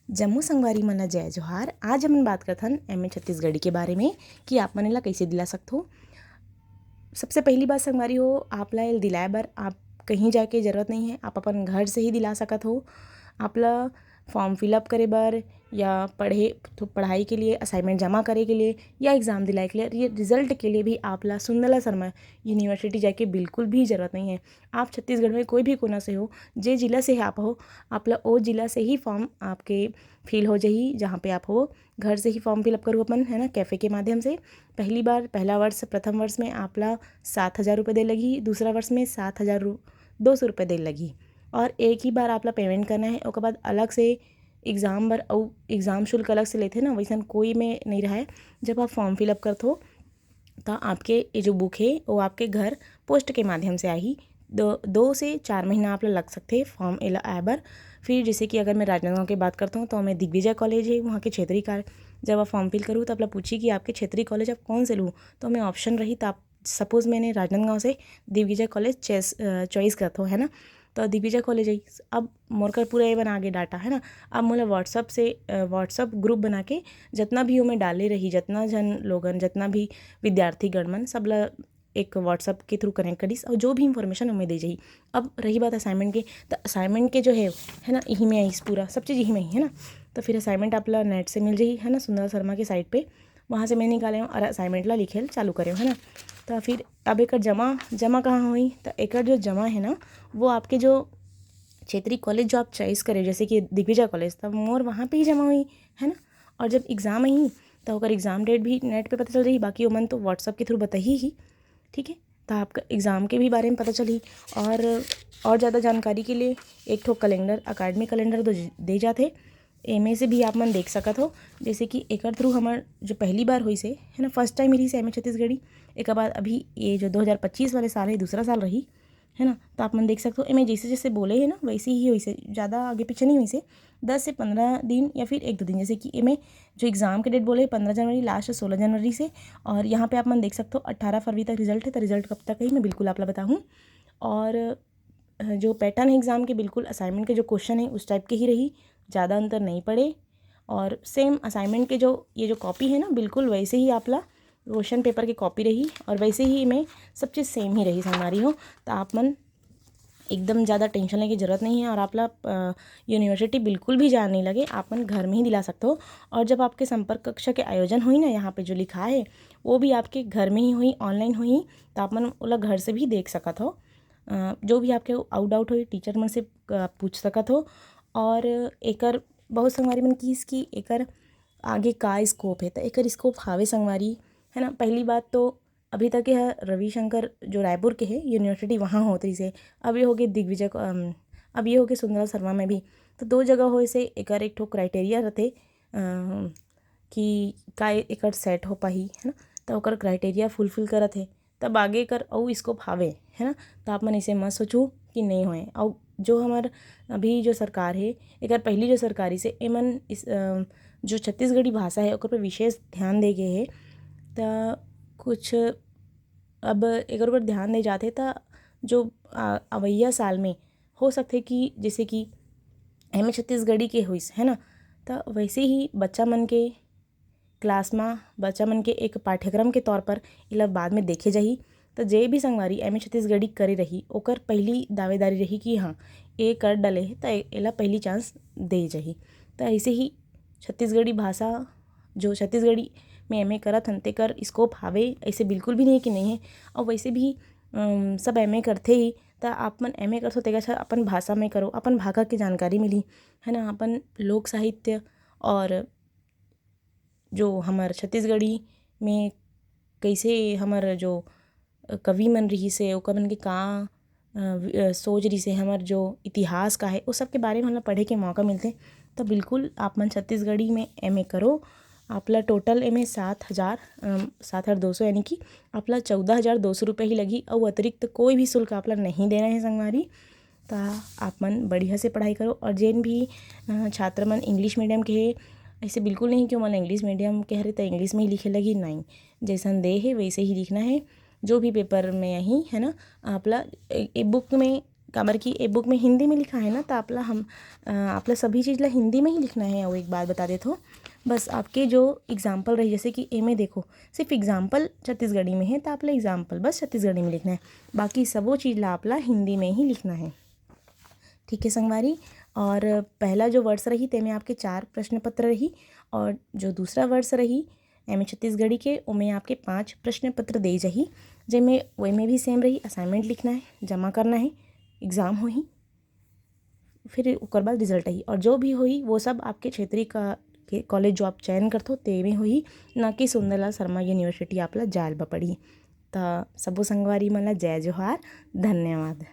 जम्मू संगवारी मन ला जय जोहार। आज हमन बात करथन एमए छत्तीसगढ़ी के बारे में कि आप मन ला कैसे दिला सकथो। सबसे पहली बात संगवारी हो, आप ला एल दिलाए बर आप कहीं जाके ज़रूरत नहीं है, आप अपन घर से ही दिला सकत हो। आप ला फॉर्म फिलअप करे बर या पढ़ाई के लिए, असाइनमेंट जमा करे के लिए या एग्ज़ाम दिलाए के लिए, ये रिजल्ट के लिए भी आप ला सुंदरला शर्मा यूनिवर्सिटी जाके बिल्कुल भी ज़रूरत नहीं है। आप छत्तीसगढ़ में कोई भी कोना से हो, जे जिला से आप हो, आप ला ओ जिला से ही फॉर्म आपके फिल हो जाही जहाँ पे आप हो। घर से ही फॉर्म फिलअप करूँ अपन, है ना, कैफ़े के माध्यम से। पहला वर्ष प्रथम वर्ष में आप ला 7,000 रुपये दे लगी, दूसरा वर्ष में 7,200 रुपये दे लगी और एक ही बार आप ला पेमेंट करना है। उसके बाद अलग से एग्ज़ाम बर और एग्ज़ाम शुल्क अलग से लेते ना, वैसा कोई में नहीं रहा है। जब आप फॉर्म फिलअप करते हो तो आपके ये जो बुक है वो आपके घर पोस्ट के माध्यम से आई। 2 से 4 महीना आप लग सकते फॉर्म एला आए बर। फिर जैसे कि अगर मैं राजनांदगांव की बात करता हूँ तो मैं दिग्विजय कॉलेज है वहाँ के क्षेत्रीय कार्य। जब आप फॉर्म फिल करूँ तो आप पूछी कि आपके क्षेत्रीय कॉलेज आप कौन से लूँ, तो मैं ऑप्शन रही तो आप सपोज़ मैंने राजनांदगांव से दिग्विजय कॉलेज चॉइस करता हूँ, है ना। तो दिग्विजय कॉलेज आई। अब मोर कर पूरा ये बना के डाटा, है ना। अब मोला व्हाट्सअप ग्रुप बना के जितना भी मैं डाले रही, जितना जन लोगन, जितना भी विद्यार्थी गणमन सब ला एक व्हाट्सअप के थ्रू कनेक्ट करीस और जो भी इंफॉर्मेशन हमें दे जाई। अब रही बात असाइनमेंट के, तो असाइनमेंट के जो है ना, यही में आईस पूरा सब चीज़ यही में ही, है ना। तो फिर असाइनमेंट आप ला नेट से मिल जाई, है ना, सुंदर शर्मा के साइट पे, वहाँ से मैं निकाले हूँ और असाइनमेंट ला लिखे चालू करे, है ना। तो फिर अब एक जमा कहाँ हुई, तो एक जो जमा है ना, वो आपके जो क्षेत्रीय कॉलेज जो आप चॉइस करें, जैसे कि दिग्विजय कॉलेज, तब मोर वहाँ पे ही जमा हुई, है ना। और जब एग्ज़ाम आई तो अगर एग्ज़ाम डेट भी नेट पे पता चल रही, बाकी ओमन तो व्हाट्सअप के थ्रू बताही, ठीक है। तो आपका एग्ज़ाम के भी बारे में पता चली। और ज़्यादा जानकारी के लिए एक ठो कैलेंडर, अकाडमिक कैलेंडर तो दे जाते, एम से भी आप मन देख सकत हो। जैसे कि एक थ्रू हमार जो पहली बार हुई से, है ना, फर्स्ट टाइम रही से एम ए छत्तीसगढ़ी। एक बाद अभी ये जो 2025 वाले साल है, दूसरा साल रही, है ना। तो आप मन देख सकते हो एम जैसे जैसे बोले है ना, वैसे ही हुई से, ज़्यादा आगे पीछे नहीं हुई से। 10 से 15 दिन या फिर 1-2 दिन, जैसे कि एम जो एग्ज़ाम के डेट बोले 15 जनवरी, लास्ट 16 जनवरी से। और यहाँ पे आप मन देख सकते हो 18 फरवरी तक रिजल्ट है। तो रिजल्ट कब तक है मैं बिल्कुल आप ला बताऊँ। और जो पैटर्न है एग्ज़ाम के, बिल्कुल असाइनमेंट के जो क्वेश्चन है उस टाइप के ही रही, ज़्यादा अंतर नहीं पड़े। और सेम असाइनमेंट के जो ये जो कॉपी है ना, बिल्कुल वैसे ही आप ला क्वेश्चन पेपर की कॉपी रही और वैसे ही मैं सब चीज़ सेम ही रही संगवारी हो। तो आप मन एकदम ज़्यादा टेंशन लेने की ज़रूरत नहीं है और आप ला यूनिवर्सिटी बिल्कुल भी जाने नहीं लगे, आप मन घर में ही दिला सकते हो। और जब आपके संपर्क कक्षा के आयोजन हुई ना, यहाँ पे जो लिखा है वो भी आपके घर में ही हुई, ऑनलाइन हुई। तो आप मन ओला घर से भी देख सकत हो। जो भी आपके आउट हुई टीचर मन से पूछ सकत हो। और एकर बहुत संगवारी मन की इसकी एकर आगे का स्कोप है, तो एकर स्कोप हावे संगवारी, है ना। पहली बात तो अभी तक यह रविशंकर जो रायपुर के है यूनिवर्सिटी वहाँ होती से, अब ये हो गए अब ये हो गए सुंदरा शर्मा में भी। तो 2 जगह हो से एकर एक ठो क्राइटेरिया रहते कि का एकर सेट हो पाही, है ना। तो ओकर क्राइटेरिया फुलफिल करत है, तब आगे कर और स्कोप हावे, है ना। तो आप मन इसे मत सोचो कि नहीं होए। और जो हमार अभी जो सरकार है, एकर पहली जो सरकारी से एमन इस जो छत्तीसगढ़ी भाषा है ओकर पर विशेष ध्यान दे गए है। तो कुछ अब एकर ऊपर ध्यान दे जाते तो जो अवैया साल में हो सकते कि जैसे कि एम छत्तीसगढ़ी के होइस, है ना। तो वैसे ही बच्चा मन के क्लास में बच्चा मन के एक पाठ्यक्रम के तौर पर इला बाद में देखे जाही। तो जे भी संगवारी एम छत्तीसगढ़ी करे रही ओकर पहली दावेदारी रही कि हाँ ये कर डले है तो एला पहली चांस दे जाही। तो ऐसे ही छत्तीसगढ़ी भाषा जो छत्तीसगढ़ी में एम ए करत हन तेकर स्कोप हावे, ऐसे बिल्कुल भी नहीं कि नहीं है। और वैसे भी सब एम ए करते ही, तो आप मन एम ए करते तेकर अच्छा अपन भाषा में करो, अपन भाषा की जानकारी मिली, है ना। अपन लोक साहित्य और जो हमार छत्तीसगढ़ी में कैसे हमार जो कवि मन रही से ओकर मन के सोच रही से, हमार जो इतिहास का है उस सब के बारे में हम पढ़े के मौका मिलते। तो बिल्कुल आप मन छत्तीसगढ़ी में एम ए करो। आप ला टोटल एम ए 7,200 यानी कि आप ला 14,200 रुपये ही लगी और अतिरिक्त कोई भी शुल्क आप ला नहीं देना है संगवारी। तो आप मन बढ़िया से पढ़ाई करो। और जेन भी छात्र मन इंग्लिश मीडियम के है, ऐसे बिल्कुल नहीं कि मन इंग्लिश मीडियम कह रहे तो इंग्लिश में ही लिखे लगी, नहीं, जैसन दे है वैसे ही लिखना है। जो भी पेपर में यही है ना, आप ला ए बुक में काबर की ए बुक में हिंदी में लिखा है ना, तो आपला सभी चीज़ ला हिंदी में ही लिखना है। और एक बात बता देते हो, बस आपके जो एग्जाम्पल रही, जैसे कि ए में देखो सिर्फ एग्जाम्पल छत्तीसगढ़ी में है, तो आपला एग्जाम्पल बस छत्तीसगढ़ी में लिखना है, बाकी सबो चीज़ ला आपला हिंदी में ही लिखना है। ठीक है संगवारी। और पहला जो वर्ष रही ते में आपके 4 प्रश्न पत्र रही, और जो दूसरा वर्ष रही एम ए छत्तीसगढ़ी के, उमें आपके 5 प्रश्न पत्र दे जाही, जिनमें वही में भी सेम रही, असाइनमेंट लिखना है, जमा करना है, एग्ज़ाम होही, फिर ओकर बाद रिजल्ट आई, और जो भी होई वो सब आपके क्षेत्रीय का के कॉलेज जो आप चयन करथो ते में होही, ना कि सुंदरलाल शर्मा यूनिवर्सिटी आपला जायल बा पड़ी। तो सबो संगवारी मन ला जय जोहार, धन्यवाद।